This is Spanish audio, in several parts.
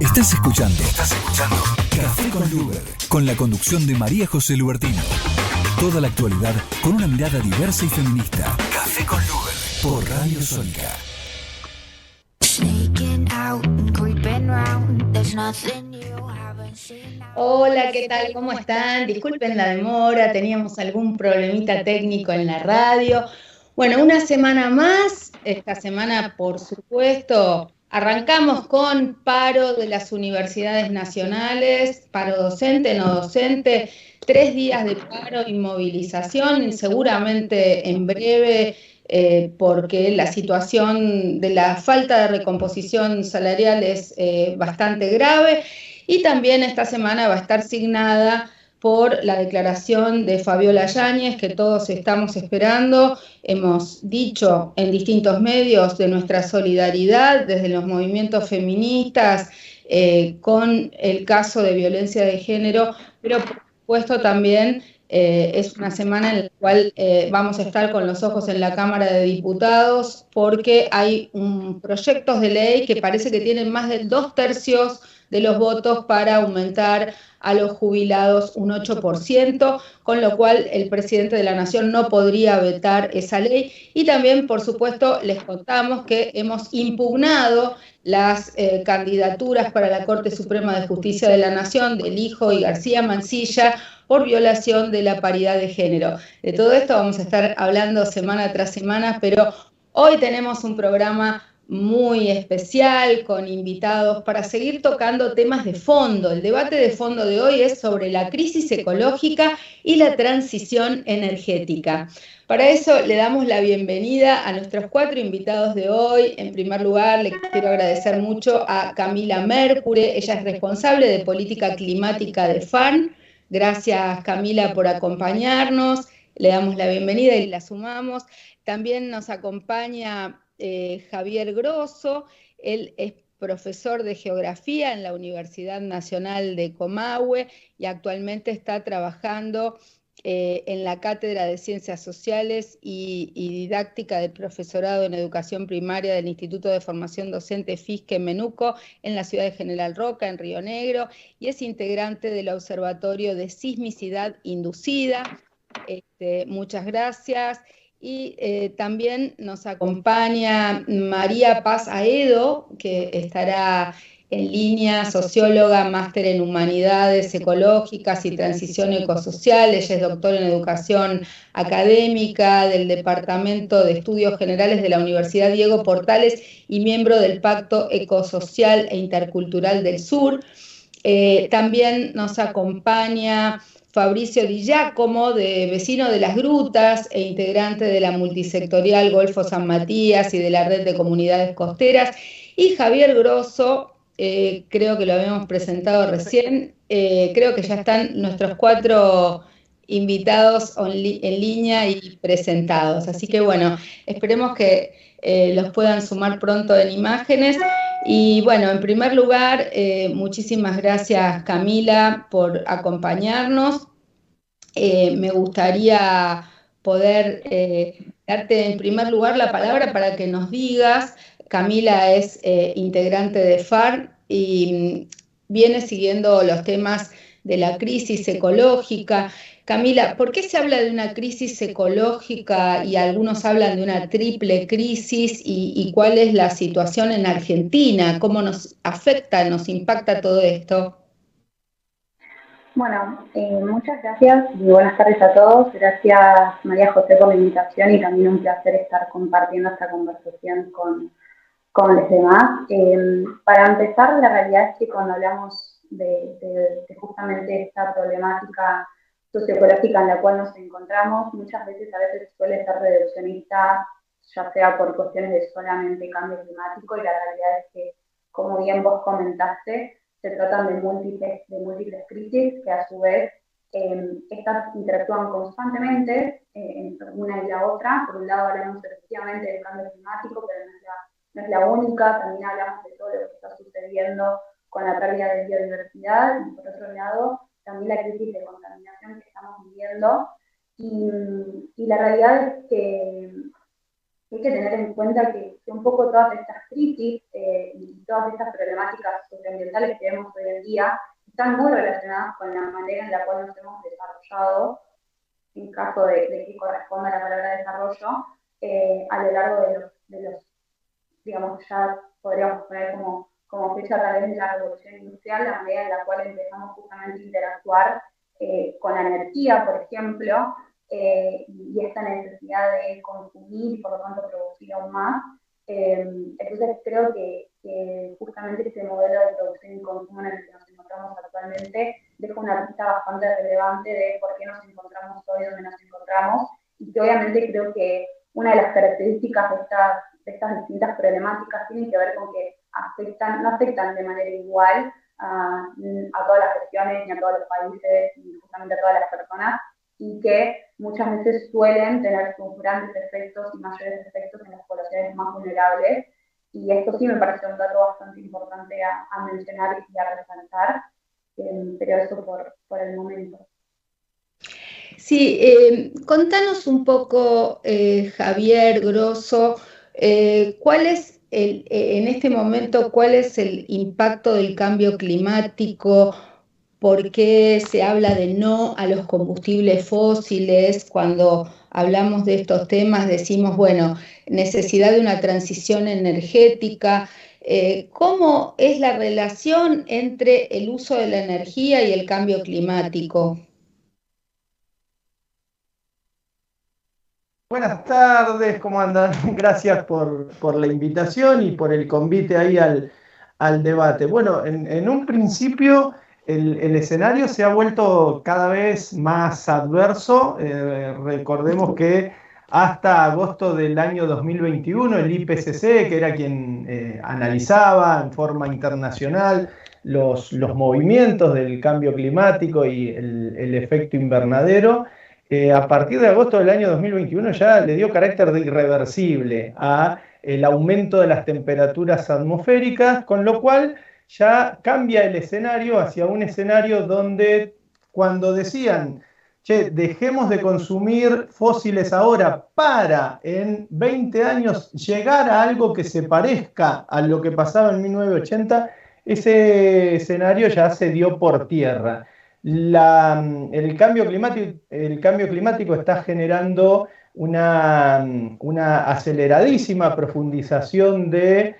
Estás escuchando Café con Luber, con la conducción de María José Lubertino. Toda la actualidad con una mirada diversa y feminista. Café con Luber, por Radio Sónica. Hola, ¿qué tal? ¿Cómo están? Disculpen la demora, teníamos algún problemita técnico en la radio. Bueno, una semana más, esta semana por supuesto, arrancamos con paro de las universidades nacionales, paro docente, no docente, 3 días de paro y movilización, y seguramente en breve, porque la situación de la falta de recomposición salarial es bastante grave. Y también esta semana va a estar signada por la declaración de Fabiola Yáñez, que todos estamos esperando. Hemos dicho en distintos medios de nuestra solidaridad desde los movimientos feministas con el caso de violencia de género, pero por supuesto también es una semana en la cual vamos a estar con los ojos en la Cámara de Diputados, porque hay proyectos de ley que parece que tienen más de 2/3 de los votos para aumentar a los jubilados un 8%, con lo cual el presidente de la Nación no podría vetar esa ley. Y también, por supuesto, les contamos que hemos impugnado las candidaturas para la Corte Suprema de Justicia de la Nación de Lijo y García Mansilla por violación de la paridad de género. De todo esto vamos a estar hablando semana tras semana, pero hoy tenemos un programa muy especial, con invitados, para seguir tocando temas de fondo. El debate de fondo de hoy es sobre la crisis ecológica y la transición energética. Para eso le damos la bienvenida a nuestros 4 invitados de hoy. En primer lugar, le quiero agradecer mucho a Camila Mercure, ella es responsable de política climática de FARN. Gracias, Camila, por acompañarnos. Le damos la bienvenida y la sumamos. También nos acompaña Javier Grosso, él es profesor de geografía en la Universidad Nacional de Comahue y actualmente está trabajando en la Cátedra de Ciencias Sociales y Didáctica del Profesorado en Educación Primaria del Instituto de Formación Docente FISC en Menuco, en la ciudad de General Roca, en Río Negro, y es integrante del Observatorio de Sismicidad Inducida. Muchas gracias. Y también nos acompaña María Paz Aedo, que estará en línea, socióloga, máster en Humanidades Ecológicas y Transición Ecosocial. Ella es doctora en Educación Académica del Departamento de Estudios Generales de la Universidad Diego Portales y miembro del Pacto Ecosocial e Intercultural del Sur. También nos acompaña Fabricio Di Giacomo, vecino de Las Grutas e integrante de la multisectorial Golfo San Matías y de la Red de Comunidades Costeras, y Javier Grosso, creo que lo habíamos presentado recién, creo que ya están nuestros 4 invitados en línea y presentados, así que bueno, esperemos que los puedan sumar pronto en imágenes. Y bueno, en primer lugar, muchísimas gracias, Camila, por acompañarnos. Me gustaría poder darte en primer lugar la palabra para que nos digas. Camila es integrante de FARN y viene siguiendo los temas de la crisis ecológica. Camila, ¿por qué se habla de una crisis ecológica y algunos hablan de una triple crisis? ¿Y cuál es la situación en Argentina? ¿Cómo nos afecta, nos impacta todo esto? Bueno, muchas gracias y buenas tardes a todos. Gracias, María José, por la invitación y también un placer estar compartiendo esta conversación con los demás. Para empezar, la realidad es que cuando hablamos de justamente esta problemática socioecológica en la cual nos encontramos, muchas veces a veces suele ser reduccionista, ya sea por cuestiones de solamente cambio climático, y la realidad es que, como bien vos comentaste, se tratan de múltiples crisis que a su vez estas interactúan constantemente entre una y la otra. Por un lado hablamos efectivamente del cambio climático, pero no es la única. También hablamos de todo lo que está sucediendo con la pérdida de biodiversidad y, por otro lado, también la crisis de contaminación que estamos viviendo. Y la realidad es que hay que tener en cuenta que un poco todas estas crisis y todas estas problemáticas socioambientales que vemos hoy en día están muy relacionadas con la manera en la cual nos hemos desarrollado, en caso de que corresponda la palabra desarrollo, a lo largo de los, digamos, ya podríamos poner como fecha tal vez de la revolución industrial, la manera en la cual empezamos justamente a interactuar con la energía, por ejemplo, y esta necesidad de consumir y por lo tanto producir aún más. Entonces creo que justamente este modelo de producción y consumo en el que nos encontramos actualmente deja una pista bastante relevante de por qué nos encontramos hoy donde nos encontramos, y que obviamente creo que una de las características de estas distintas problemáticas tiene que ver con que no afectan de manera igual a todas las regiones, ni a todos los países, ni justamente a todas las personas, y que muchas veces suelen tener sus grandes efectos y mayores efectos en las poblaciones más vulnerables. Y esto sí me parece un dato bastante importante a mencionar y a resaltar, pero eso por el momento. Sí, contanos un poco, Javier Grosso, ¿cuál es en este momento, cuál es el impacto del cambio climático? ¿Por qué se habla de no a los combustibles fósiles? Cuando hablamos de estos temas decimos, bueno, necesidad de una transición energética. ¿Cómo es la relación entre el uso de la energía y el cambio climático? Buenas tardes, ¿cómo andan? Gracias por la invitación y por el convite ahí al debate. Bueno, en un principio el escenario se ha vuelto cada vez más adverso. Recordemos que hasta agosto del año 2021 el IPCC, que era quien analizaba en forma internacional los movimientos del cambio climático y el efecto invernadero, a partir de agosto del año 2021 ya le dio carácter de irreversible a el aumento de las temperaturas atmosféricas, con lo cual ya cambia el escenario hacia un escenario donde cuando decían, che, dejemos de consumir fósiles ahora para en 20 años llegar a algo que se parezca a lo que pasaba en 1980, ese escenario ya se dio por tierra. El cambio climático está generando una aceleradísima profundización de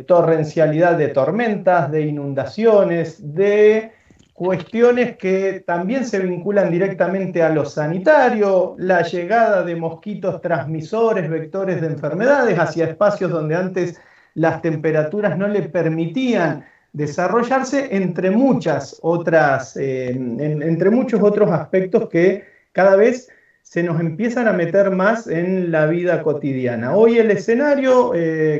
torrencialidad de tormentas, de inundaciones, de cuestiones que también se vinculan directamente a lo sanitario, la llegada de mosquitos transmisores, vectores de enfermedades hacia espacios donde antes las temperaturas no le permitían desarrollarse, entre muchas otras, entre muchos otros aspectos que cada vez se nos empiezan a meter más en la vida cotidiana. Hoy el escenario,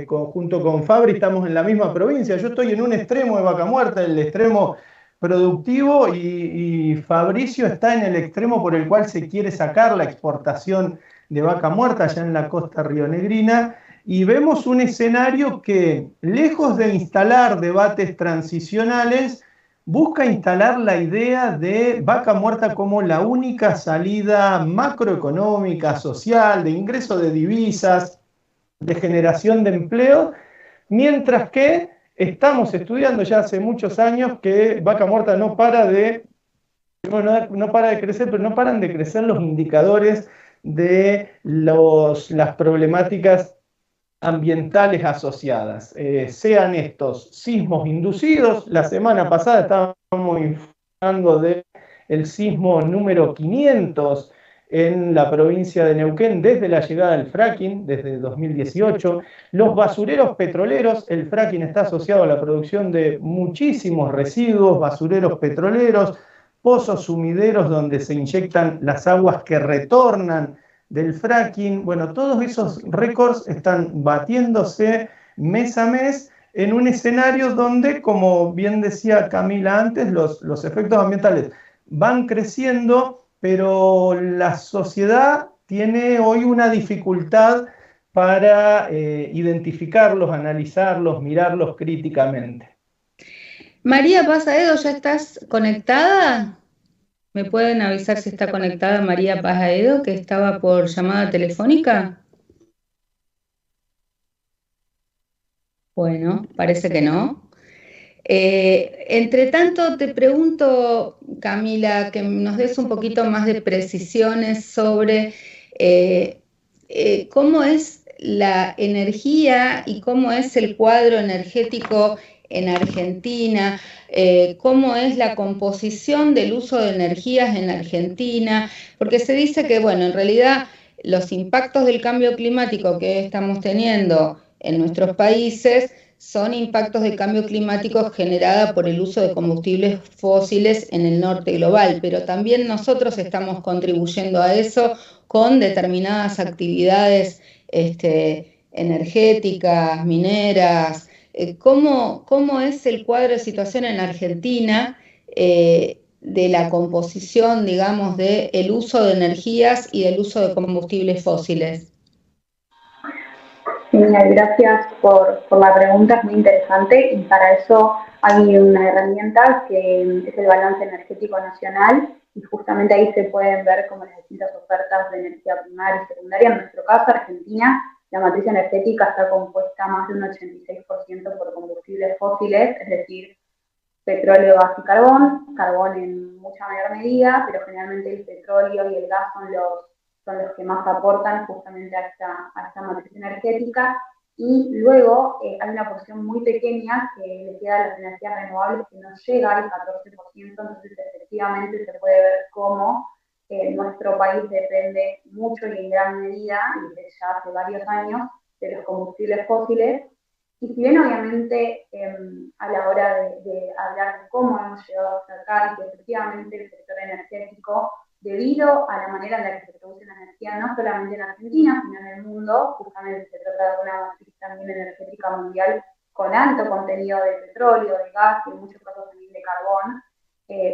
junto con Fabri, estamos en la misma provincia. Yo estoy en un extremo de Vaca Muerta, el extremo productivo, y Fabricio está en el extremo por el cual se quiere sacar la exportación de vaca muerta allá en la costa rionegrina. Y vemos un escenario que, lejos de instalar debates transicionales, busca instalar la idea de vaca muerta como la única salida macroeconómica, social, de ingreso de divisas, de generación de empleo, mientras que estamos estudiando ya hace muchos años que vaca muerta no para de crecer, pero no paran de crecer los indicadores de las problemáticas ambientales asociadas, sean estos sismos inducidos. La semana pasada estábamos informando del sismo número 500 en la provincia de Neuquén desde la llegada del fracking, desde 2018. Los basureros petroleros, el fracking está asociado a la producción de muchísimos residuos, basureros petroleros, pozos sumideros donde se inyectan las aguas que retornan del fracking. Bueno, todos esos récords están batiéndose mes a mes en un escenario donde, como bien decía Camila antes, los efectos ambientales van creciendo, pero la sociedad tiene hoy una dificultad para identificarlos, analizarlos, mirarlos críticamente. María Paz Aedo, ¿ya estás conectada? ¿Me pueden avisar si está conectada María Paz Aedo, que estaba por llamada telefónica? Bueno, parece que no. Entre tanto, te pregunto, Camila, que nos des un poquito más de precisiones sobre cómo es la energía y cómo es el cuadro energético en Argentina, cómo es la composición del uso de energías en Argentina, porque se dice que, bueno, en realidad los impactos del cambio climático que estamos teniendo en nuestros países son impactos del cambio climático generada por el uso de combustibles fósiles en el norte global, pero también nosotros estamos contribuyendo a eso con determinadas actividades energéticas, mineras. ¿Cómo es el cuadro de situación en Argentina de la composición, digamos, del uso de energías y del uso de combustibles fósiles? Genial, gracias por la pregunta, es muy interesante y para eso hay una herramienta que es el balance energético nacional y justamente ahí se pueden ver como las distintas ofertas de energía primaria y secundaria. En nuestro caso, Argentina, la matriz energética está compuesta más de un 86% por combustibles fósiles, es decir, petróleo, gas y carbón en mucha mayor medida, pero generalmente el petróleo y el gas son los que más aportan justamente a esta matriz energética. Y luego hay una porción muy pequeña que le queda a las energías renovables que no llega al 14%, entonces efectivamente se puede ver cómo nuestro país depende mucho y en gran medida, y desde ya hace varios años, de los combustibles fósiles. Y si bien obviamente a la hora de hablar de cómo hemos llegado hasta acá y que efectivamente el sector energético, debido a la manera en la que se produce la energía, no solamente en Argentina, sino en el mundo, justamente se trata de una matriz también energética mundial con alto contenido de petróleo, de gas y en muchos casos también de carbón,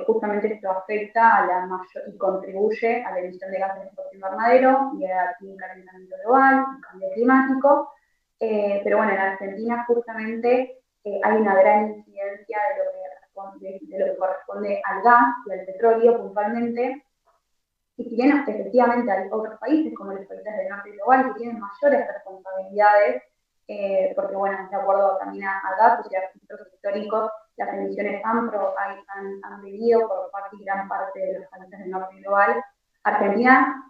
justamente esto afecta a la mayor y contribuye a la emisión de gases de efecto invernadero y al calentamiento global, al cambio climático. Pero bueno, en Argentina justamente hay una gran incidencia de lo que corresponde al gas y al petróleo puntualmente. Y si bien efectivamente hay otros países, como los países del norte global, que tienen mayores responsabilidades, porque bueno, de acuerdo también a datos y a registros históricos, las emisiones han venido por parte y gran parte de los países del norte global. Argentina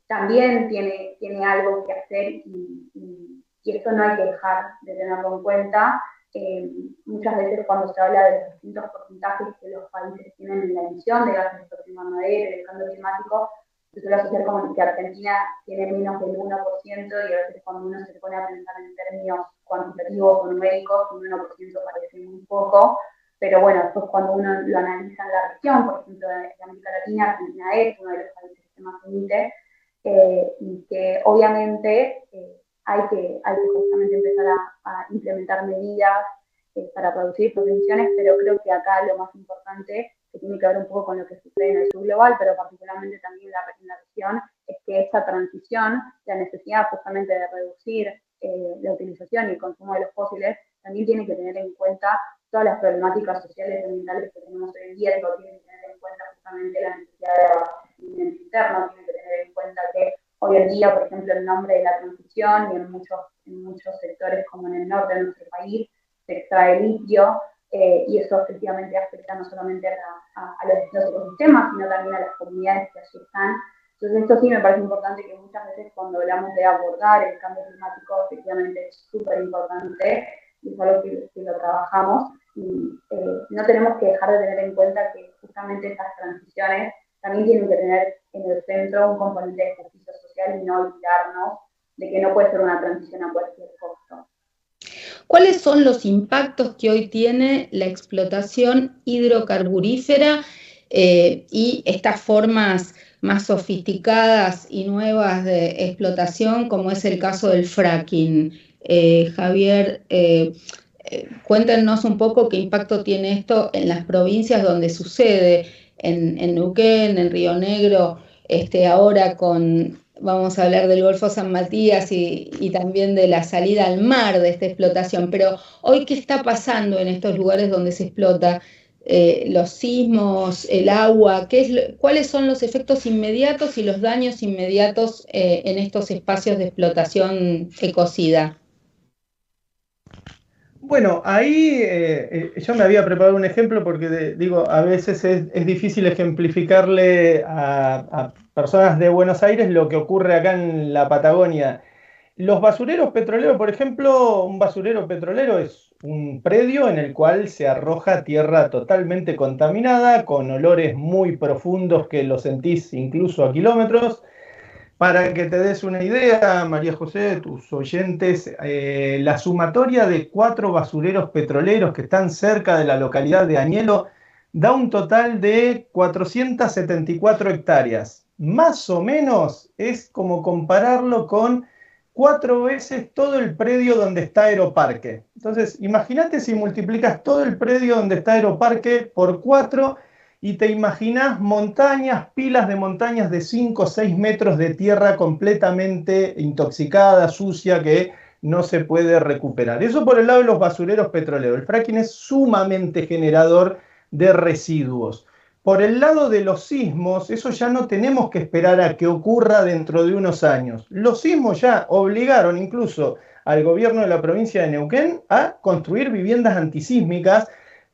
también tiene algo que hacer y esto no hay que dejar de tenerlo en cuenta. Muchas veces cuando se habla de los distintos porcentajes que los países tienen en la emisión de gases de efecto invernadero y el cambio climático, se suele asociar como que Argentina tiene menos del 1% y a veces cuando uno se pone a pensar en términos cuantitativos o numéricos, un 1% parece muy poco, pero bueno, después cuando uno lo analiza en la región, por ejemplo, en América Latina, Argentina es uno de los países que más emite, y que obviamente hay que justamente empezar a implementar medidas para reducir estas emisiones, pero creo que acá lo más importante, que tiene que ver un poco con lo que sucede en el sur global, pero particularmente también en la región, es que esta transición, la necesidad justamente de reducir la utilización y el consumo de los fósiles, también tiene que tener en cuenta todas las problemáticas sociales y ambientales que tenemos hoy en día, y tiene que tener en cuenta justamente la necesidad de abastecimiento interno, tiene que tener en cuenta que hoy en día, por ejemplo, en nombre de la transición y en muchos sectores como en el norte de nuestro país, se extrae litio, y eso efectivamente afecta no solamente a los ecosistemas, sino también a las comunidades que allí están. Entonces esto sí me parece importante, que muchas veces cuando hablamos de abordar el cambio climático, efectivamente es súper importante, y es algo que lo trabajamos, y no tenemos que dejar de tener en cuenta que justamente estas transiciones también tienen que tener en el centro un componente de justicia social y no olvidarnos de que no puede ser una transición a cualquier costo. ¿Cuáles son los impactos que hoy tiene la explotación hidrocarburífera y estas formas más sofisticadas y nuevas de explotación, como es el caso del fracking? Javier, cuéntenos un poco qué impacto tiene esto en las provincias donde sucede, en Neuquén, en Río Negro, ahora vamos a hablar del Golfo San Matías y también de la salida al mar de esta explotación, pero hoy, ¿qué está pasando en estos lugares donde se explota? Los sismos, el agua, ¿cuáles son los efectos inmediatos y los daños inmediatos en estos espacios de explotación ecocida? Bueno, ahí yo me había preparado un ejemplo porque digo, a veces es difícil ejemplificarle a personas de Buenos Aires lo que ocurre acá en la Patagonia. Los basureros petroleros, por ejemplo, un basurero petrolero es un predio en el cual se arroja tierra totalmente contaminada, con olores muy profundos que lo sentís incluso a kilómetros. Para que te des una idea, María José, tus oyentes, la sumatoria de 4 basureros petroleros que están cerca de la localidad de Añelo da un total de 474 hectáreas. Más o menos es como compararlo con 4 veces todo el predio donde está Aeroparque. Entonces, imagínate si multiplicas todo el predio donde está Aeroparque por 4 y te imaginas montañas, pilas de montañas de 5 o 6 metros de tierra completamente intoxicada, sucia, que no se puede recuperar. Eso por el lado de los basureros petroleros. El fracking es sumamente generador de residuos. Por el lado de los sismos, eso ya no tenemos que esperar a que ocurra dentro de unos años. Los sismos ya obligaron incluso al gobierno de la provincia de Neuquén a construir viviendas antisísmicas,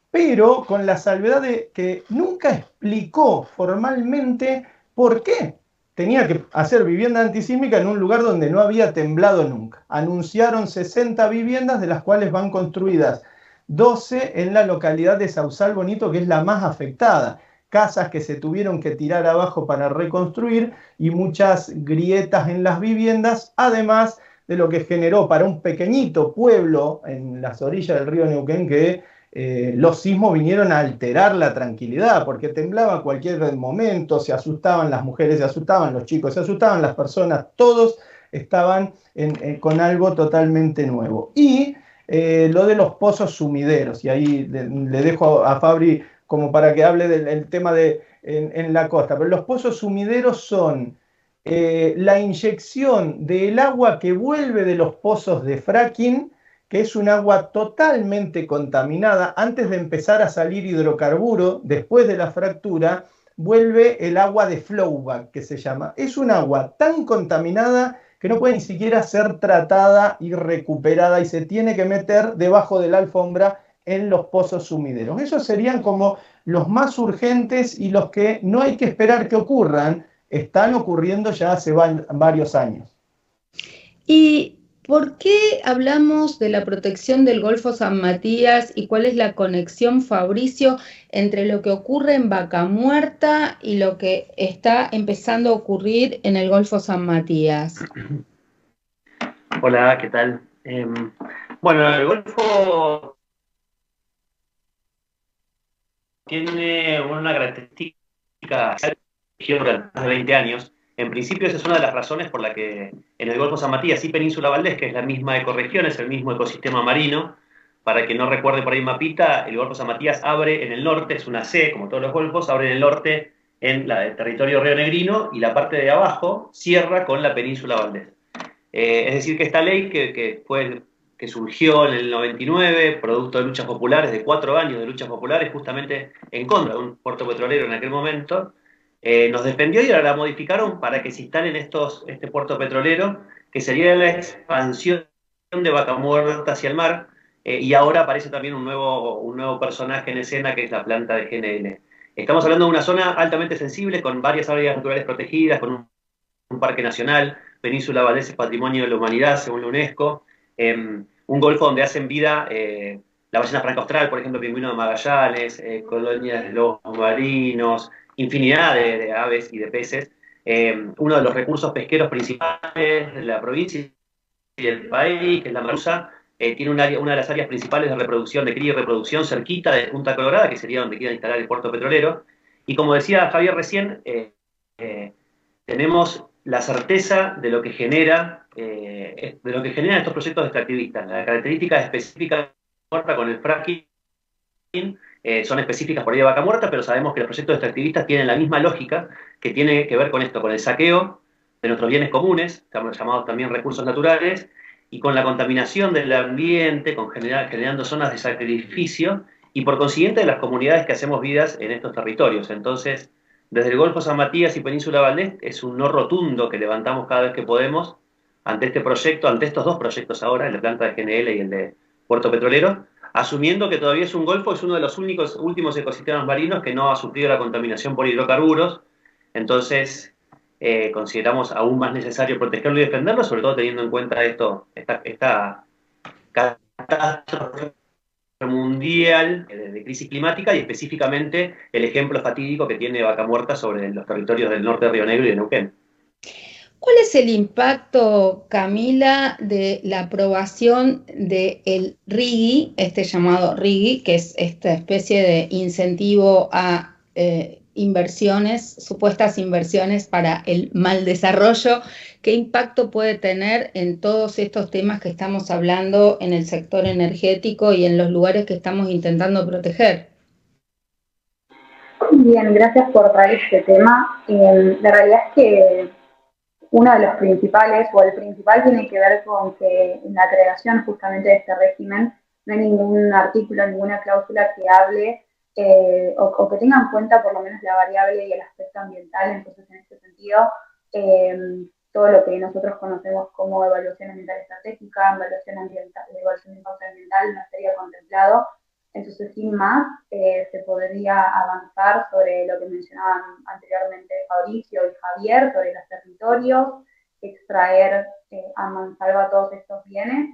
pero con la salvedad de que nunca explicó formalmente por qué tenía que hacer vivienda antisísmica en un lugar donde no había temblado nunca. Anunciaron 60 viviendas, de las cuales van construidas 12 en la localidad de Sausal Bonito, que es la más afectada. Casas que se tuvieron que tirar abajo para reconstruir y muchas grietas en las viviendas, además de lo que generó para un pequeñito pueblo en las orillas del río Neuquén que los sismos vinieron a alterar la tranquilidad, porque temblaba a cualquier momento, se asustaban las mujeres, se asustaban los chicos, se asustaban las personas, todos estaban con algo totalmente nuevo. Y lo de los pozos sumideros, y ahí le dejo a Fabri como para que hable del tema en la costa, pero los pozos sumideros son la inyección del agua que vuelve de los pozos de fracking, que es un agua totalmente contaminada. Antes de empezar a salir hidrocarburo, después de la fractura, vuelve el agua de flowback, que se llama. Es un agua tan contaminada que no puede ni siquiera ser tratada y recuperada y se tiene que meter debajo de la alfombra en los pozos sumideros. Esos serían como los más urgentes y los que no hay que esperar que ocurran, están ocurriendo ya hace varios años. ¿Y por qué hablamos de la protección del Golfo San Matías y cuál es la conexión, Fabricio, entre lo que ocurre en Vaca Muerta y lo que está empezando a ocurrir en el Golfo San Matías? Hola, ¿qué tal? Bueno, el Golfo tiene una característica durante más de 20 años. En principio, esa es una de las razones por la que en el Golfo San Matías y Península Valdés, que es la misma ecorregión, es el mismo ecosistema marino, para que no recuerde por ahí mapita, el Golfo San Matías abre en el norte, es una C, como todos los golfos, abre en el norte en el territorio rionegrino y la parte de abajo cierra con la Península Valdés. Es decir, que esta ley que surgió en el 99, producto de luchas populares, de 4 años de luchas populares, justamente en contra de un puerto petrolero en aquel momento, nos defendió y ahora la modificaron para que se instalen este puerto petrolero, que sería la expansión de Vaca Muerta hacia el mar, y ahora aparece también un nuevo personaje en escena, que es la planta de GNL. Estamos hablando de una zona altamente sensible, con varias áreas naturales protegidas, con un parque nacional. Península Valdés es Patrimonio de la Humanidad, según la UNESCO, un golfo donde hacen vida la ballena franca austral, por ejemplo, pingüino de Magallanes, colonias de lobos marinos, infinidad de aves y de peces. Uno de los recursos pesqueros principales de la provincia y del país, que es la Marusa, tiene una de las áreas principales de reproducción, de cría y reproducción, cerquita de Punta Colorada, que sería donde quiera instalar el puerto petrolero. Y como decía Javier recién, tenemos la certeza de lo que genera estos proyectos extractivistas. Las características específicas con el fracking son específicas por ahí de Vaca Muerta, pero sabemos que los proyectos extractivistas tienen la misma lógica, que tiene que ver con esto, con el saqueo de nuestros bienes comunes, llamados también recursos naturales, y con la contaminación del ambiente, generando zonas de sacrificio, y por consiguiente de las comunidades que hacemos vidas en estos territorios. Entonces, desde el Golfo San Matías y Península Valdés es un no rotundo que levantamos cada vez que podemos ante este proyecto, ante estos 2 proyectos ahora, el de planta de GNL y el de Puerto Petrolero, asumiendo que todavía es un golfo, es uno de los últimos ecosistemas marinos que no ha sufrido la contaminación por hidrocarburos. Entonces, consideramos aún más necesario protegerlo y defenderlo, sobre todo teniendo en cuenta esta catástrofe mundial de crisis climática y específicamente el ejemplo fatídico que tiene Vaca Muerta sobre los territorios del norte de Río Negro y de Neuquén. ¿Cuál es el impacto, Camila, de la aprobación del RIGI, este llamado RIGI, que es esta especie de incentivo a supuestas inversiones para el mal desarrollo? ¿Qué impacto puede tener en todos estos temas que estamos hablando en el sector energético y en los lugares que estamos intentando proteger? Bien, gracias por traer este tema. La realidad es que uno de los principales, o el principal, tiene que ver con que en la creación justamente de este régimen no hay ningún artículo, ninguna cláusula que hable o que tenga en cuenta por lo menos la variable y el aspecto ambiental. Entonces, en este sentido, todo lo que nosotros conocemos como evaluación ambiental estratégica, evaluación de impacto ambiental no estaría contemplado. Entonces, sin más, se podría avanzar sobre lo que mencionaban anteriormente Fabricio y Javier, sobre los territorios, extraer a mansalva todos estos bienes,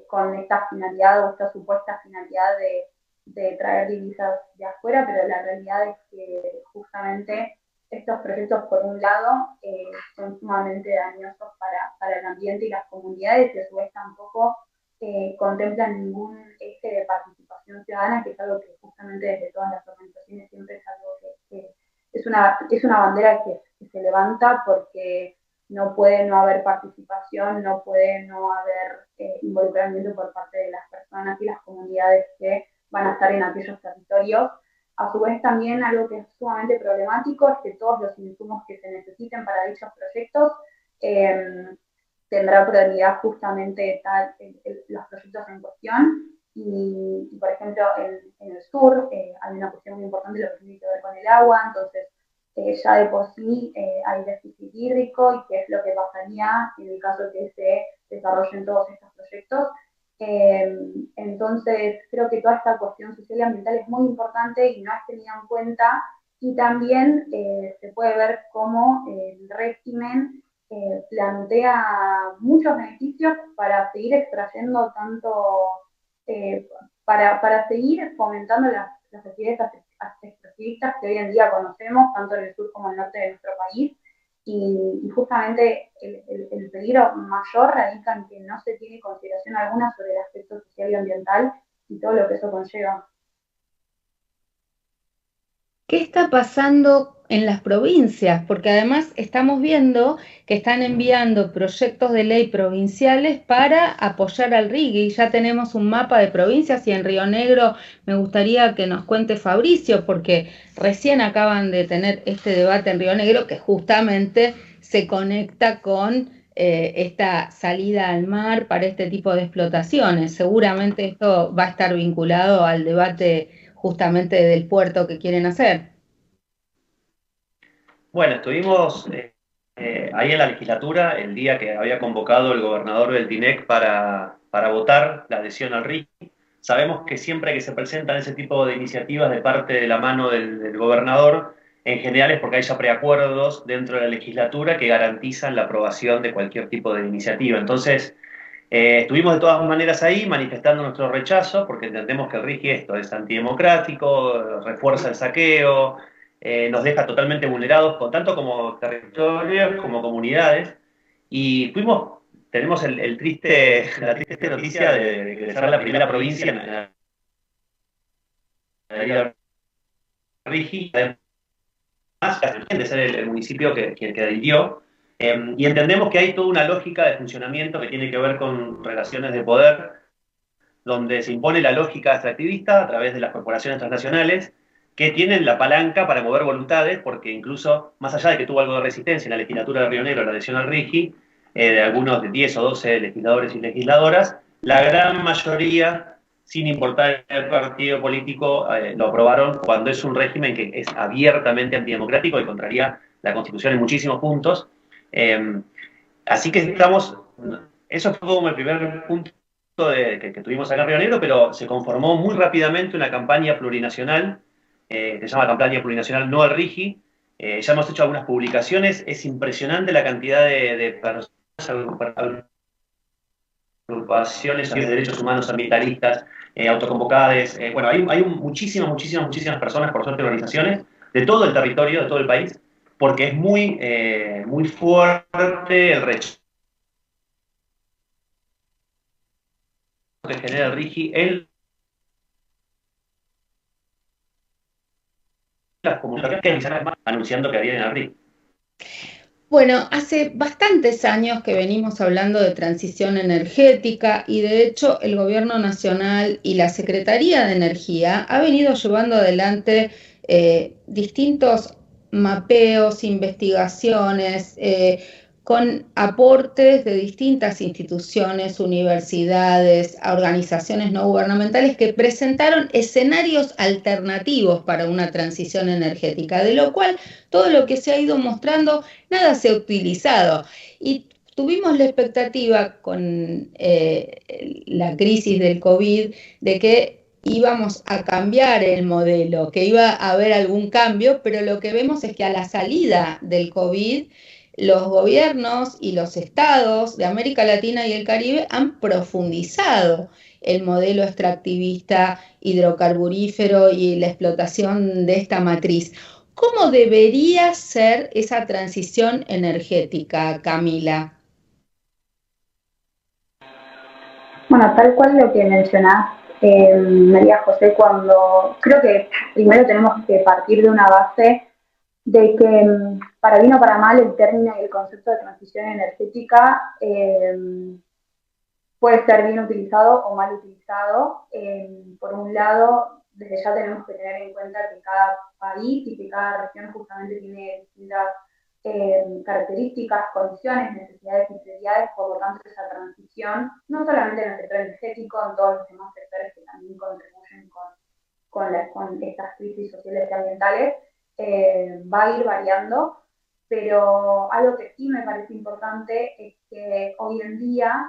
con esta finalidad o esta supuesta finalidad de traer divisas de afuera, pero la realidad es que justamente estos proyectos, por un lado, son sumamente dañosos para el ambiente y las comunidades, y a su vez tampoco contemplan ningún eje de participación ciudadana, que es algo que justamente desde todas las organizaciones siempre es algo que es una bandera que se levanta, porque no puede no haber participación, no puede no haber involucramiento por parte de las personas y las comunidades que van a estar en aquellos territorios. A su vez, también algo que es sumamente problemático es que todos los insumos que se necesiten para dichos proyectos tendrá prioridad justamente los proyectos en cuestión. Y por ejemplo, en el sur hay una cuestión muy importante, lo que tiene que ver con el agua. Entonces, ya de por sí hay déficit hídrico, y qué es lo que pasaría en el caso que se desarrollen todos estos proyectos. Entonces, creo que toda esta cuestión social y ambiental es muy importante y no es tenida en cuenta. Y también se puede ver cómo el régimen plantea muchos beneficios para seguir extrayendo para seguir fomentando las actividades extractivistas que hoy en día conocemos, tanto en el sur como en el norte de nuestro país. Y justamente el peligro mayor radica en que no se tiene consideración alguna sobre el aspecto social y ambiental y todo lo que eso conlleva. ¿Qué está pasando en las provincias? Porque además estamos viendo que están enviando proyectos de ley provinciales para apoyar al RIGI. Ya tenemos un mapa de provincias, y en Río Negro me gustaría que nos cuente Fabricio, porque recién acaban de tener este debate en Río Negro que justamente se conecta con esta salida al mar para este tipo de explotaciones. Seguramente esto va a estar vinculado al debate justamente del puerto que quieren hacer. Bueno, estuvimos ahí en la legislatura el día que había convocado el gobernador Beltinec para votar la adhesión al RIGI. Sabemos que siempre que se presentan ese tipo de iniciativas de parte de la mano del gobernador, en general es porque hay ya preacuerdos dentro de la legislatura que garantizan la aprobación de cualquier tipo de iniciativa. Entonces, estuvimos de todas maneras ahí manifestando nuestro rechazo, porque entendemos que el RIGI esto es antidemocrático, refuerza el saqueo, nos deja totalmente vulnerados, tanto como territorios como comunidades. Y tenemos la triste noticia de que ser la primera provincia en el RIGI, además de ser el municipio que adhirió. Y entendemos que hay toda una lógica de funcionamiento que tiene que ver con relaciones de poder, donde se impone la lógica extractivista a través de las corporaciones transnacionales, que tienen la palanca para mover voluntades, porque incluso, más allá de que tuvo algo de resistencia en la legislatura de Río Negro la adhesión al RIGI, de algunos de 10 o 12 legisladores y legisladoras, la gran mayoría, sin importar el partido político, lo aprobaron cuando es un régimen que es abiertamente antidemocrático y contraría la Constitución en muchísimos puntos. Así que eso fue como el primer punto que tuvimos acá en Río Negro, pero se conformó muy rápidamente una campaña plurinacional, que se llama Campaña Plurinacional No al RIGI. Ya hemos hecho algunas publicaciones, es impresionante la cantidad de personas, agrupaciones de derechos humanos ambientalistas, autoconvocadas. Bueno, hay muchísimas personas, por suerte organizaciones, de todo el territorio, de todo el país, porque es muy fuerte el rechazo que genera el RIGI en las comunidades anunciando que adhieren al RIGI. Bueno, hace bastantes años que venimos hablando de transición energética y de hecho el Gobierno Nacional y la Secretaría de Energía ha venido llevando adelante distintos mapeos, investigaciones, con aportes de distintas instituciones, universidades, organizaciones no gubernamentales que presentaron escenarios alternativos para una transición energética, de lo cual todo lo que se ha ido mostrando, nada se ha utilizado. Y tuvimos la expectativa con la crisis del COVID de que íbamos a cambiar el modelo, que iba a haber algún cambio, pero lo que vemos es que a la salida del COVID, los gobiernos y los estados de América Latina y el Caribe han profundizado el modelo extractivista hidrocarburífero y la explotación de esta matriz. ¿Cómo debería ser esa transición energética, Camila? Bueno, tal cual lo que mencionás, María José, cuando creo que primero tenemos que partir de una base de que, para bien o para mal, el término y el concepto de transición energética puede ser bien utilizado o mal utilizado. Por un lado, desde ya tenemos que tener en cuenta que cada país y que cada región justamente tiene distintas características, condiciones, necesidades y prioridades. Por lo tanto, esa transición, no solamente en el sector energético, en todos los demás sectores que también contribuyen con estas crisis sociales y ambientales, va a ir variando, pero algo que sí me parece importante es que hoy en día,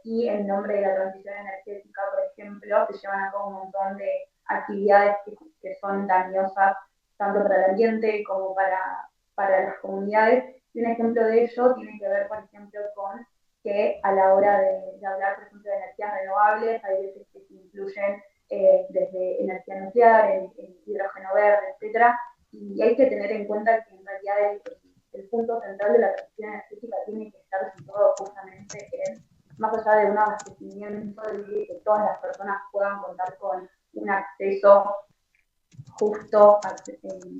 sí, en nombre de la transición energética, por ejemplo, se llevan a cabo un montón de actividades que son dañosas tanto para el ambiente como para las comunidades. Y un ejemplo de ello tiene que ver, por ejemplo, con que a la hora de hablar, por ejemplo, de energías renovables, hay veces que se incluyen desde energía nuclear, en hidrógeno verde, etcétera. Y hay que tener en cuenta que en realidad el punto central de la transición energética tiene que estar situado justamente en, más allá de un abastecimiento, de que todas las personas puedan contar con un acceso justo,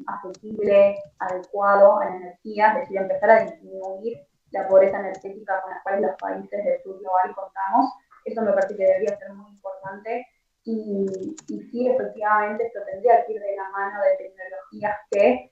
accesible, adecuado a la energía, es decir, empezar a disminuir la pobreza energética con la cual los países del sur global contamos. Eso me parece que debería ser muy importante. Y sí, efectivamente, esto tendría que ir de la mano de tecnologías que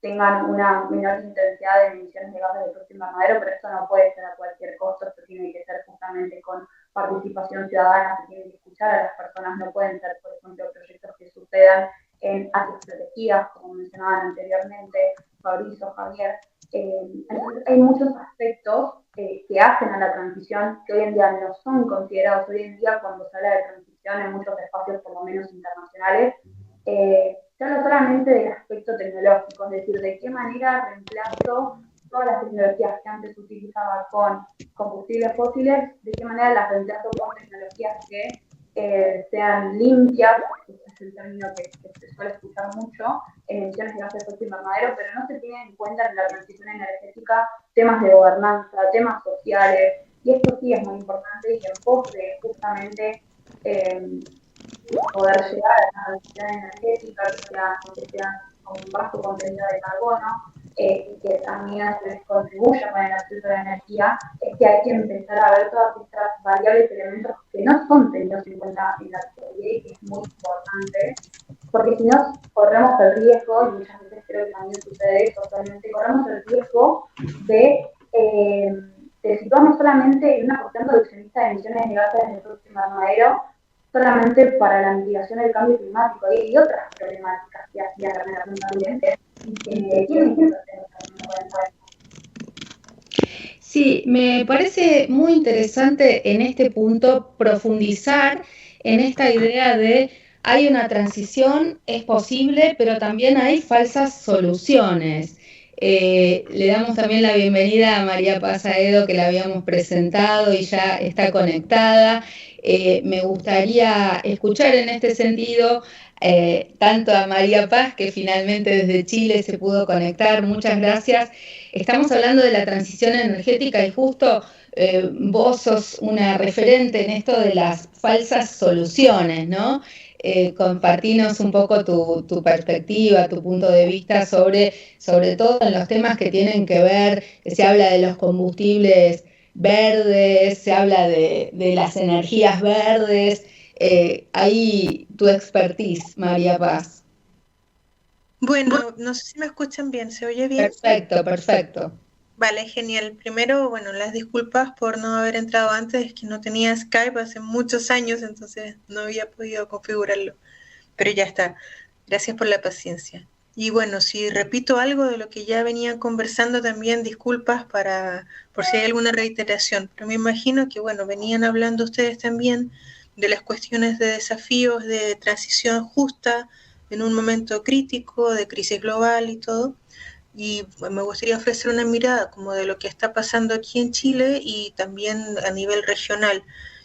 tengan una menor intensidad de emisiones de gases de efecto invernadero, pero esto no puede ser a cualquier costo. Esto tiene que ser justamente con participación ciudadana, se tiene que escuchar a las personas. No pueden ser, por ejemplo, proyectos que sucedan en áreas protegidas, como mencionaban anteriormente Fabricio, Javier. Entonces hay muchos aspectos que hacen a la transición que hoy en día no son considerados. Hoy en día, cuando se habla de transición en muchos espacios, por lo menos internacionales, se habla solamente del aspecto tecnológico, es decir, de qué manera reemplazo todas las tecnologías que antes utilizaba con combustibles fósiles, de qué manera las reemplazo con tecnologías que sean limpias, ese es el término que se suele escuchar mucho, en emisiones de gases de efecto invernadero, pero no se tienen en cuenta en la transición energética temas de gobernanza, temas sociales, y esto sí es muy importante y en pos de justamente poder llegar a la transición energética que sea con un bajo contenido de carbono, y que también se les contribuya con el acceso a la energía, es que hay que empezar a ver todas estas variables y elementos que no son tenidos en cuenta en la teoría y que es muy importante, porque si no corremos el riesgo, y muchas veces creo que también sucede eso, actualmente corremos el riesgo de situarnos solamente en una cuestión reduccionista de emisiones de gases de efecto invernadero, solamente para la mitigación del cambio climático. Y hay otras problemáticas que hacían la relación ambiente y que tienen que ser. Sí, me parece muy interesante en este punto profundizar en esta idea de hay una transición, es posible, pero también hay falsas soluciones. Le damos también la bienvenida a María Paz Aedo, que la habíamos presentado y ya está conectada. Me gustaría escuchar en este sentido tanto a María Paz, que finalmente desde Chile se pudo conectar. Muchas gracias. Estamos hablando de la transición energética y justo vos sos una referente en esto de las falsas soluciones, ¿no? Compartinos un poco tu perspectiva, tu punto de vista sobre todo en los temas que tienen que ver, se habla de los combustibles verdes, se habla de las energías verdes, ahí tu expertise, María Paz. Bueno, no sé si me escuchan bien, ¿se oye bien? Perfecto, perfecto. Vale, genial. Primero, bueno, las disculpas por no haber entrado antes, es que no tenía Skype hace muchos años, entonces no había podido configurarlo, pero ya está. Gracias por la paciencia. Y bueno, si repito algo de lo que ya venían conversando también, disculpas por si hay alguna reiteración, pero me imagino que, bueno, venían hablando ustedes también de las cuestiones de desafíos de transición justa en un momento crítico, de crisis global y todo. Y me gustaría ofrecer una mirada como de lo que está pasando aquí en Chile y también a nivel regional,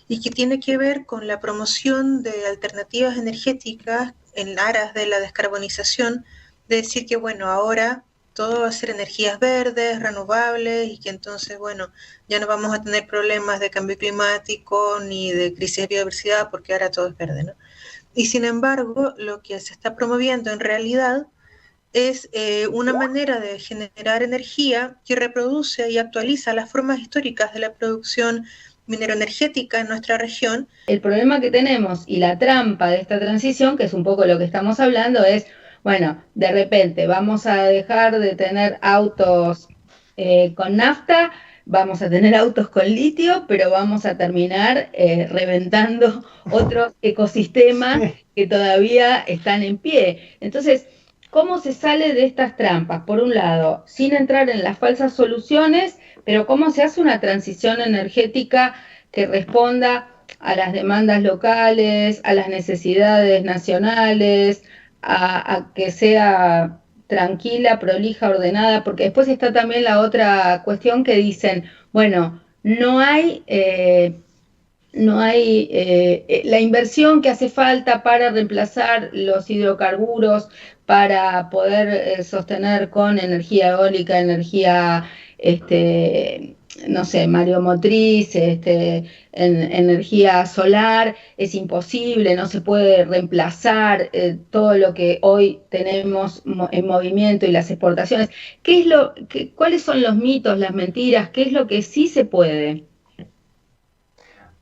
y que tiene que ver con la promoción de alternativas energéticas en aras de la descarbonización, de decir que, bueno, ahora todo va a ser energías verdes, renovables, y que entonces, bueno, ya no vamos a tener problemas de cambio climático ni de crisis de biodiversidad porque ahora todo es verde, ¿no? Y sin embargo, lo que se está promoviendo en realidad es una manera de generar energía que reproduce y actualiza las formas históricas de la producción mineroenergética en nuestra región. El problema que tenemos y la trampa de esta transición, que es un poco lo que estamos hablando, es, bueno, de repente vamos a dejar de tener autos con nafta, vamos a tener autos con litio, pero vamos a terminar reventando otros ecosistemas que todavía están en pie. Entonces, ¿cómo se sale de estas trampas? Por un lado, sin entrar en las falsas soluciones, pero ¿cómo se hace una transición energética que responda a las demandas locales, a las necesidades nacionales, a que sea tranquila, prolija, ordenada? Porque después está también la otra cuestión que dicen, bueno, no hay la inversión que hace falta para reemplazar los hidrocarburos, para poder sostener con energía eólica, energía, no sé, mareomotriz, energía solar, es imposible, no se puede reemplazar todo lo que hoy tenemos en movimiento y las exportaciones. ¿Cuáles son los mitos, las mentiras? ¿Qué es lo que sí se puede?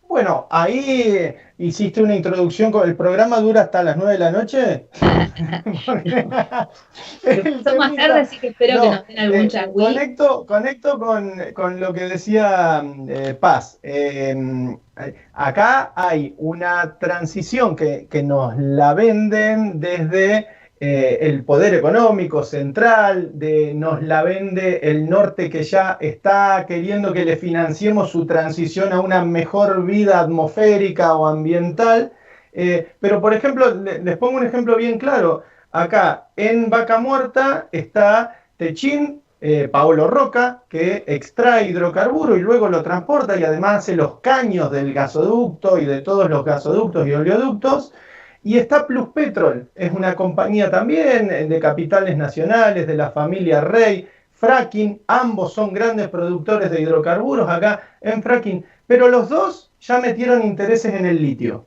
Bueno, ahí hiciste una introducción, el programa dura hasta las 9 de la noche. Son más tarde, así que espero que nos den algún changüí. Conecto con lo que decía Paz. Acá hay una transición que nos la venden desde el poder económico central, nos la vende el norte, que ya está queriendo que le financiemos su transición a una mejor vida atmosférica o ambiental. Pero, por ejemplo, les pongo un ejemplo bien claro. Acá en Vaca Muerta está Techín, Paolo Roca, que extrae hidrocarburo y luego lo transporta y además hace los caños del gasoducto y de todos los gasoductos y oleoductos. Y está Pluspetrol, es una compañía también de capitales nacionales, de la familia Rey, Fracking, ambos son grandes productores de hidrocarburos acá en Fracking, pero los dos ya metieron intereses en el litio.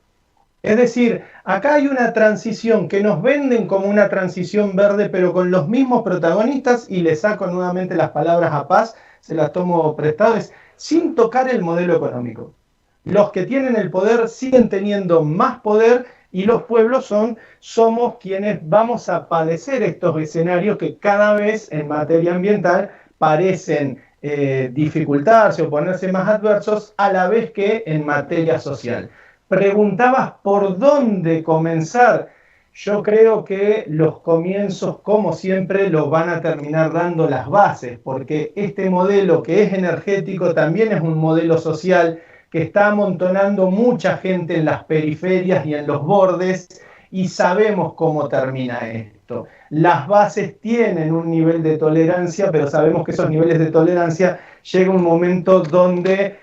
Es decir, acá hay una transición que nos venden como una transición verde, pero con los mismos protagonistas, y le saco nuevamente las palabras a Paz, se las tomo prestadas, sin tocar el modelo económico. Los que tienen el poder siguen teniendo más poder, y los pueblos somos quienes vamos a padecer estos escenarios que cada vez en materia ambiental parecen dificultarse o ponerse más adversos, a la vez que en materia social. Preguntabas por dónde comenzar. Yo creo que los comienzos, como siempre, los van a terminar dando las bases, porque este modelo que es energético también es un modelo social que está amontonando mucha gente en las periferias y en los bordes, y sabemos cómo termina esto. Las bases tienen un nivel de tolerancia, pero sabemos que esos niveles de tolerancia llega un momento donde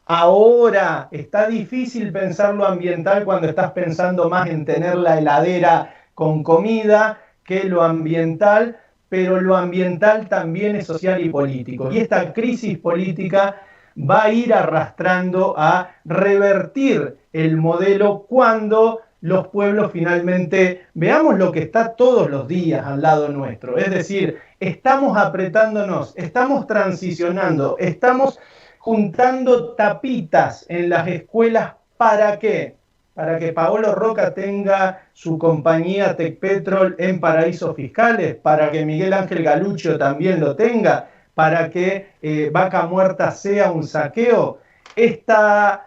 ahora está difícil pensar lo ambiental cuando estás pensando más en tener la heladera con comida que lo ambiental, pero lo ambiental también es social y político. Y esta crisis política va a ir arrastrando a revertir el modelo cuando los pueblos finalmente veamos lo que está todos los días al lado nuestro. Es decir, estamos apretándonos, estamos transicionando, estamos juntando tapitas en las escuelas. ¿Para qué? Para que Paolo Roca tenga su compañía Tecpetrol en paraísos fiscales, para que Miguel Ángel Galuccio también lo tenga, para que Vaca Muerta sea un saqueo. Esta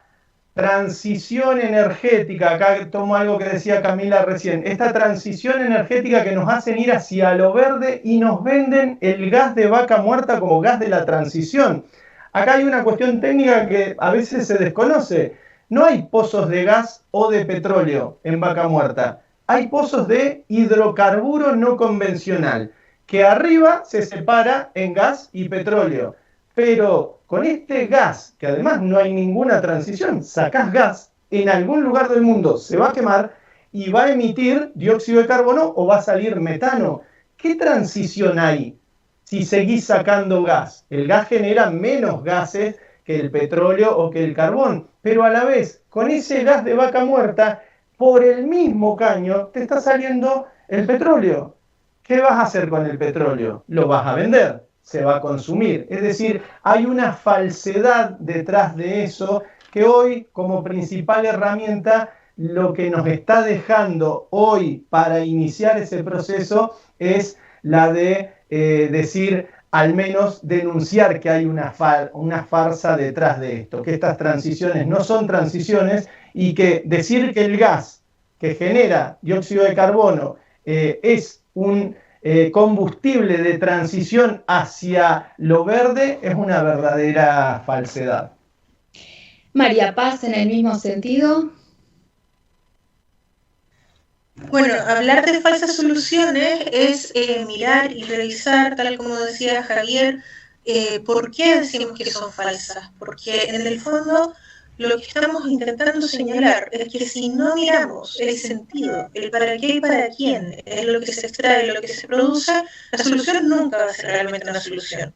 transición energética, acá tomo algo que decía Camila recién, esta transición energética que nos hacen ir hacia lo verde y nos venden el gas de Vaca Muerta como gas de la transición. Acá hay una cuestión técnica que a veces se desconoce. No hay pozos de gas o de petróleo en Vaca Muerta. Hay pozos de hidrocarburo no convencional, que arriba se separa en gas y petróleo. Pero con este gas, que además no hay ninguna transición, sacás gas, en algún lugar del mundo se va a quemar y va a emitir dióxido de carbono o va a salir metano. ¿Qué transición hay si seguís sacando gas? El gas genera menos gases que el petróleo o que el carbón, pero a la vez, con ese gas de Vaca Muerta, por el mismo caño te está saliendo el petróleo. ¿Qué vas a hacer con el petróleo? Lo vas a vender, se va a consumir. Es decir, hay una falsedad detrás de eso que hoy, como principal herramienta, lo que nos está dejando hoy para iniciar ese proceso es la de decir, al menos denunciar que hay una farsa detrás de esto, que estas transiciones no son transiciones y que decir que el gas que genera dióxido de carbono es un combustible de transición hacia lo verde es una verdadera falsedad. María Paz, en el mismo sentido. Bueno, hablar de falsas soluciones es mirar y revisar, tal como decía Javier, por qué decimos que son falsas. Porque en el fondo lo que estamos intentando señalar es que si no miramos el sentido, el para qué y para quién, es lo que se extrae, lo que se produce, la solución nunca va a ser realmente una solución.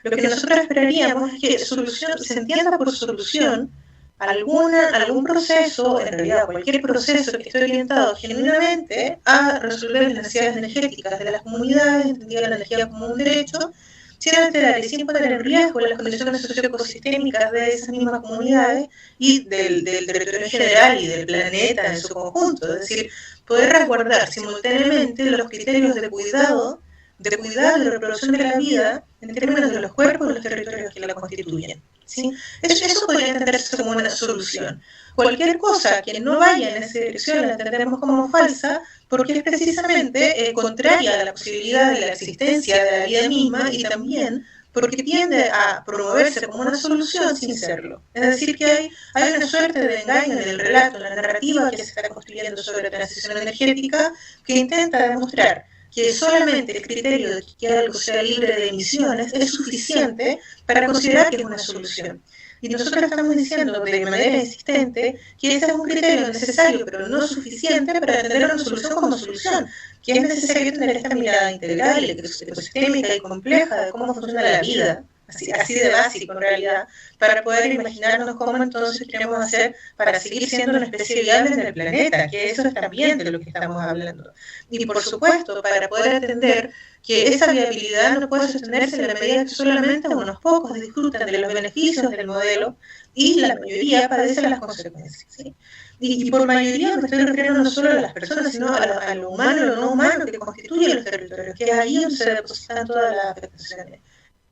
Lo que nosotros esperaríamos es que solución se entienda por solución algún proceso, en realidad cualquier proceso que esté orientado genuinamente a resolver las necesidades energéticas de las comunidades, entendida la energía como un derecho, sin alterar y sin poner en riesgo las condiciones socioecosistémicas de esas mismas comunidades y del territorio en general y del planeta en su conjunto. Es decir, poder resguardar simultáneamente los criterios de cuidado y reproducción de la vida en términos de los cuerpos y los territorios que la constituyen. ¿Sí? Eso podría entenderse como una solución. Cualquier cosa que no vaya en esa dirección la entenderemos como falsa porque es precisamente contraria a la posibilidad de la existencia de la vida misma y también porque tiende a promoverse como una solución sin serlo. Es decir, que hay una suerte de engaño en el relato, en la narrativa que se está construyendo sobre la transición energética que intenta demostrar que solamente el criterio de que algo sea libre de emisiones es suficiente para considerar que es una solución. Y nosotros estamos diciendo de manera insistente que ese es un criterio necesario, pero no suficiente para tener una solución como solución, que es necesario tener esta mirada integral, ecosistémica y compleja de cómo funciona la vida, así de básico en realidad, para poder imaginarnos cómo entonces queremos hacer para seguir siendo una especie viable en el planeta, que eso es también de lo que estamos hablando. Y por supuesto, para poder entender que esa viabilidad no puede sostenerse en la medida que solamente unos pocos disfrutan de los beneficios del modelo y la mayoría padece las consecuencias, ¿sí? Y por mayoría me estoy refiriendo no solo a las personas, sino a lo humano y lo no humano que constituye los territorios, que es ahí donde se depositan todas las afectaciones.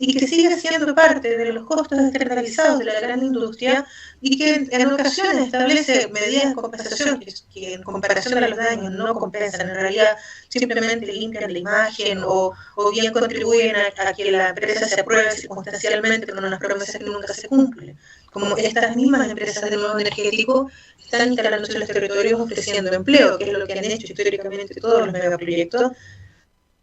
y que siga siendo parte de los costos externalizados de la gran industria y que en ocasiones establece medidas de compensación que en comparación a los daños no compensan, en realidad simplemente limpian la imagen o bien contribuyen a que la empresa se apruebe circunstancialmente con unas promesas que nunca se cumplen. Como estas mismas empresas de nuevo energético están instalándose en los territorios ofreciendo empleo, que es lo que han hecho históricamente todos los megaproyectos.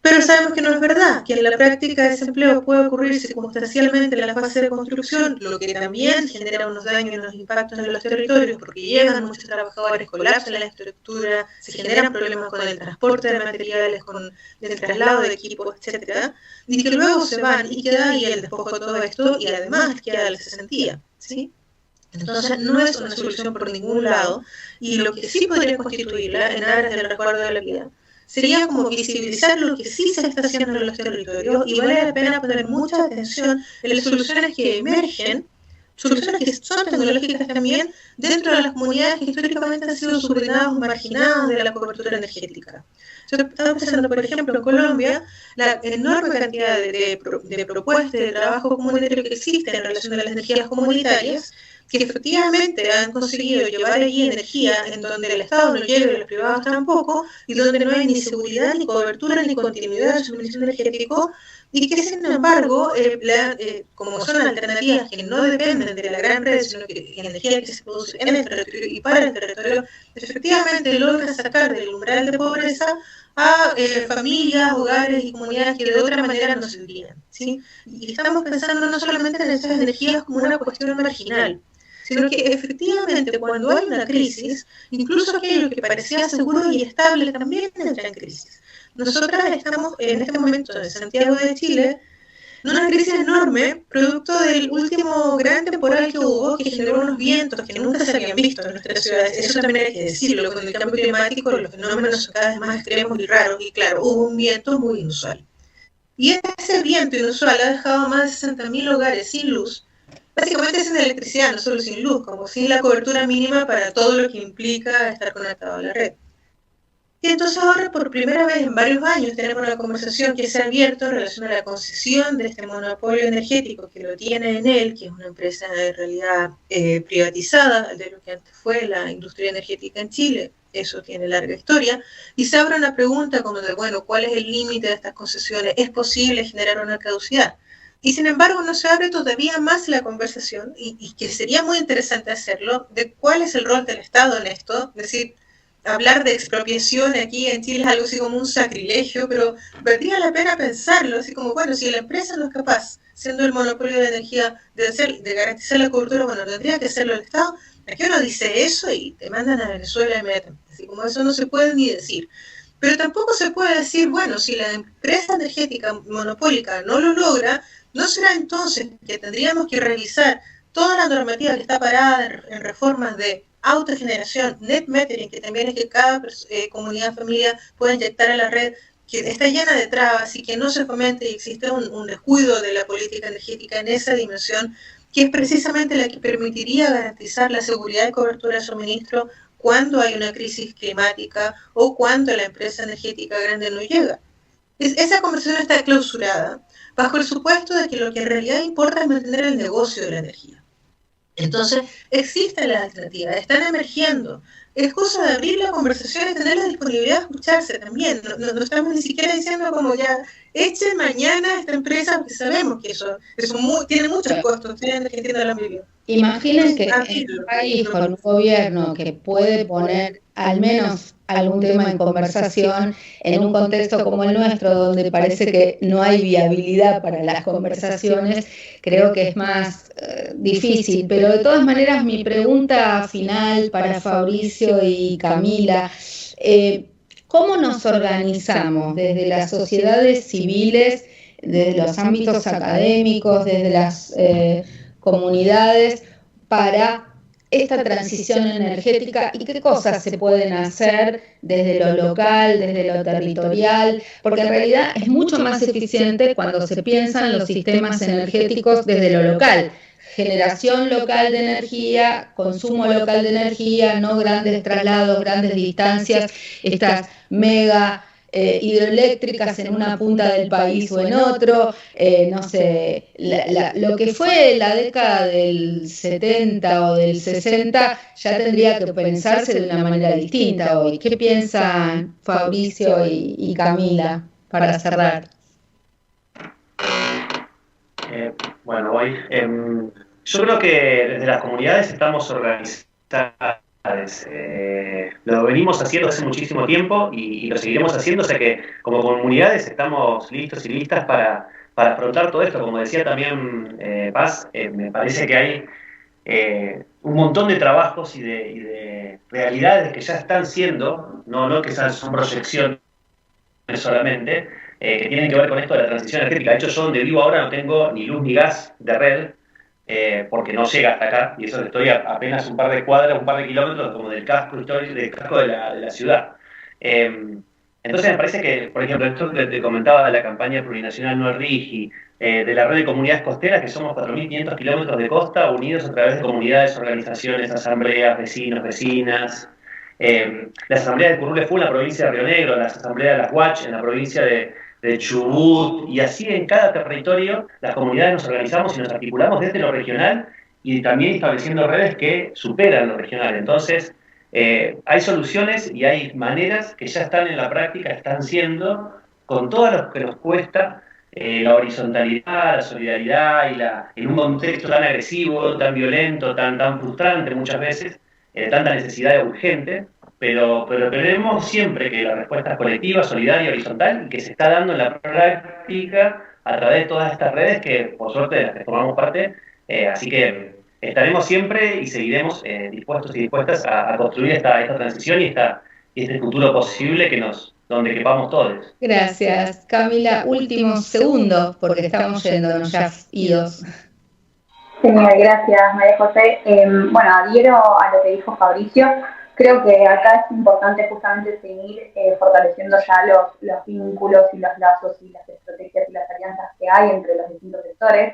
Pero sabemos que no es verdad, que en la práctica ese empleo puede ocurrir circunstancialmente en la fase de construcción, lo que también genera unos daños y unos impactos en los territorios, porque llegan muchos trabajadores, colapsan la estructura, se generan problemas con el transporte de materiales, con el traslado de equipos, etcétera, y que luego se van y queda ahí el despojo de todo esto y además queda la cesantía, ¿sí? Entonces no es una solución por ningún lado, y lo que sí podría constituirla en aras del resguardo de la vida sería como visibilizar lo que sí se está haciendo en los territorios, y vale la pena poner mucha atención en las soluciones que emergen, soluciones que son tecnológicas también, dentro de las comunidades que históricamente han sido subordinadas o marginadas de la cobertura energética. Yo estaba pensando, por ejemplo, en Colombia, la enorme cantidad de propuestas de trabajo comunitario que existe en relación a las energías comunitarias, que efectivamente han conseguido llevar allí energía en donde el Estado no llega y los privados tampoco, y donde no hay ni seguridad, ni cobertura, ni continuidad del suministro energético, y que sin embargo, como son alternativas que no dependen de la gran red, sino que energía que se produce en el territorio y para el territorio, efectivamente logran sacar del umbral de pobreza a familias, hogares y comunidades que de otra manera no sentirían, ¿sí? Y estamos pensando no solamente en esas energías como una cuestión marginal, sino que efectivamente cuando hay una crisis, incluso aquello que parecía seguro y estable también entra en crisis. Nosotras estamos en este momento en Santiago de Chile en una crisis enorme, producto del último gran temporal que hubo, que generó unos vientos que nunca se habían visto en nuestras ciudades. Eso también hay que decirlo, con el cambio climático los fenómenos son cada vez más extremos y raros, y claro, hubo un viento muy inusual. Y ese viento inusual ha dejado más de 60.000 hogares sin luz, básicamente sin electricidad, no solo sin luz, como sin la cobertura mínima para todo lo que implica estar conectado a la red. Y entonces ahora por primera vez en varios años tenemos una conversación que se ha abierto en relación a la concesión de este monopolio energético que lo tiene Enel, que es una empresa en realidad privatizada de lo que antes fue la industria energética en Chile. Eso tiene larga historia, y se abre una pregunta como de, bueno, ¿cuál es el límite de estas concesiones? ¿Es posible generar una caducidad? Y sin embargo no se abre todavía más la conversación, y que sería muy interesante hacerlo, de cuál es el rol del Estado en esto. Es decir, hablar de expropiación aquí en Chile es algo así como un sacrilegio, pero valdría la pena pensarlo, así como, bueno, si la empresa no es capaz, siendo el monopolio de energía, de garantizar la cobertura, bueno, tendría que hacerlo el Estado. Aquí uno dice eso y te mandan a Venezuela inmediatamente, así como eso no se puede ni decir. Pero tampoco se puede decir, bueno, si la empresa energética monopólica no lo logra, ¿no será entonces que tendríamos que revisar toda la normativa que está parada en reformas de autogeneración, net metering, que también es que cada comunidad, familia pueda inyectar a la red, que está llena de trabas y que no se fomente, y existe un descuido de la política energética en esa dimensión, que es precisamente la que permitiría garantizar la seguridad de cobertura de suministro cuando hay una crisis climática o cuando la empresa energética grande no llega. Esa conversación está clausurada bajo el supuesto de que lo que en realidad importa es mantener el negocio de la energía. Entonces, existen las alternativas, están emergiendo. Es cosa de abrir la conversación y tener la disponibilidad de escucharse también. No estamos ni siquiera diciendo como ya, echen mañana a esta empresa, porque sabemos que eso tiene muchos costos. Ustedes que entiendan la medida. Imaginen que en un país con un gobierno que puede poner al menos algún tema en conversación en un contexto como el nuestro, donde parece que no hay viabilidad para las conversaciones, creo que es más difícil. Pero de todas maneras, mi pregunta final para Fabricio y Camila, ¿cómo nos organizamos desde las sociedades civiles, desde los ámbitos académicos, desde las comunidades, para esta transición energética, y qué cosas se pueden hacer desde lo local, desde lo territorial? Porque en realidad es mucho más eficiente cuando se piensan los sistemas energéticos desde lo local. Generación local de energía, consumo local de energía, no grandes traslados, grandes distancias, estas mega hidroeléctricas en una punta del país o en otro, no sé, lo que fue la década del 70 o del 60 ya tendría que pensarse de una manera distinta hoy. ¿Qué piensan Fabricio y Camila para cerrar? Bueno, voy. Yo creo que desde las comunidades estamos organizadas. Lo venimos haciendo hace muchísimo tiempo y lo seguiremos haciendo, o sea que como comunidades estamos listos y listas para afrontar todo esto. Como decía también Paz, me parece que hay un montón de trabajos y de realidades que ya están siendo, no que son proyecciones solamente, que tienen que ver con esto de la transición energética. De hecho, yo donde vivo ahora no tengo ni luz ni gas de red, porque no llega hasta acá, y eso estoy apenas un par de cuadras, un par de kilómetros como del casco histórico, del casco de la ciudad. Entonces me parece que, por ejemplo, esto que te comentaba de la campaña plurinacional No Rigi, de la red de comunidades costeras, que somos 4.500 kilómetros de costa unidos a través de comunidades, organizaciones, asambleas, vecinos, vecinas. Las asambleas de Currule-Fu en la provincia de Río Negro, las asambleas de las Huach en la provincia de Chubut, y así en cada territorio las comunidades nos organizamos y nos articulamos desde lo regional y también estableciendo redes que superan lo regional. Entonces, hay soluciones y hay maneras que ya están en la práctica, están siendo, con todo lo que nos cuesta, la horizontalidad, la solidaridad en un contexto tan agresivo, tan violento, tan frustrante muchas veces, tanta necesidad urgente, pero tenemos siempre que la respuesta es colectiva, solidaria, horizontal, y que se está dando en la práctica a través de todas estas redes que, por suerte, de las que formamos parte, así que estaremos siempre y seguiremos dispuestos y dispuestas a construir esta transición y este futuro posible donde quepamos todos. Gracias. Camila, últimos segundos, porque estamos yéndonos ya idos. Genial, gracias María José. Bueno, adhiero a lo que dijo Fabricio. Creo que acá es importante justamente seguir fortaleciendo ya los vínculos y los lazos y las estrategias y las alianzas que hay entre los distintos sectores.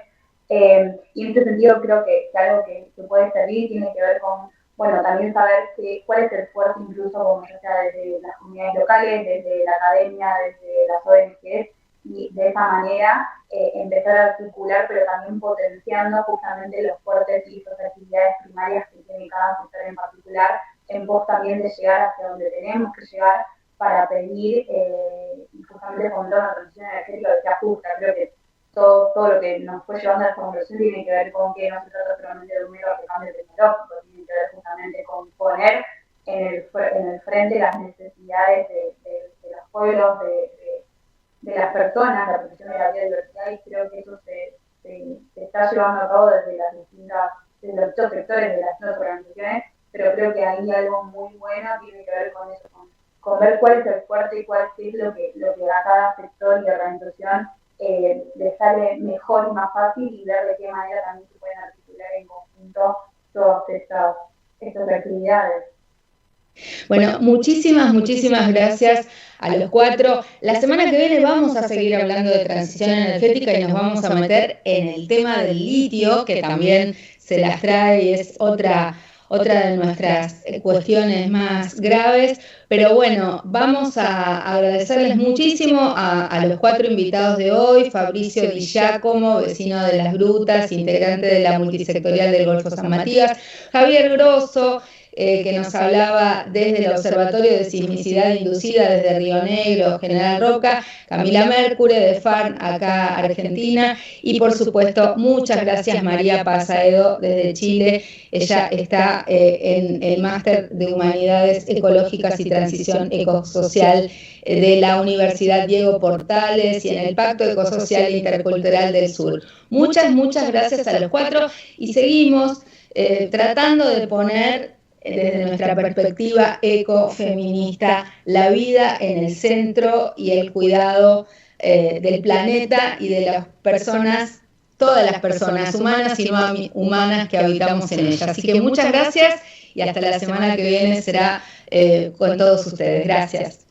Y en este sentido creo que algo que puede servir tiene que ver con, bueno, también saber cuál es el esfuerzo incluso como ya sea desde las comunidades locales, desde la academia, desde las ONGs, y de esa manera empezar a circular, pero también potenciando justamente los fuertes y esas actividades primarias que tiene cada sector en particular, en pos también de llegar hacia donde tenemos que llegar para pedir y justamente fomentar una transición energética que sea justa. Creo que todo lo que nos fue llevando a esta conversación tiene que ver con que no se trata solamente de un mero cambio tecnológico, tiene que ver justamente con poner en el frente las necesidades de los pueblos, de las personas, la protección de la biodiversidad, y creo que eso se está llevando a cabo desde los distintos sectores de las distintas organizaciones, pero creo que ahí algo muy bueno tiene que ver con eso, con ver cuál es el fuerte y cuál es lo que a cada sector y organización le sale mejor y más fácil, y ver de qué manera también se pueden articular en conjunto todas estas actividades. Bueno, muchísimas gracias a los cuatro. La semana que viene vamos a seguir hablando de transición energética y nos vamos a meter en el tema del litio, que también se las trae y es otra de nuestras cuestiones más graves. Pero bueno, vamos a agradecerles muchísimo a los cuatro invitados de hoy: Fabricio Di Giacomo, vecino de Las Grutas, integrante de la multisectorial del Golfo San Matías; Javier Grosso, que nos hablaba desde el Observatorio de Sismicidad Inducida desde Río Negro, General Roca; Camila Mercure de FARN, acá Argentina; y por supuesto, muchas gracias María Pasaedo desde Chile. Ella está en el Máster de Humanidades Ecológicas y Transición Ecosocial de la Universidad Diego Portales y en el Pacto Ecosocial Intercultural del Sur. Muchas gracias a los cuatro, y seguimos tratando de poner desde nuestra perspectiva ecofeminista la vida en el centro y el cuidado del planeta y de las personas, todas las personas humanas y no humanas que habitamos en ella. Así que muchas gracias y hasta la semana que viene será con todos ustedes. Gracias.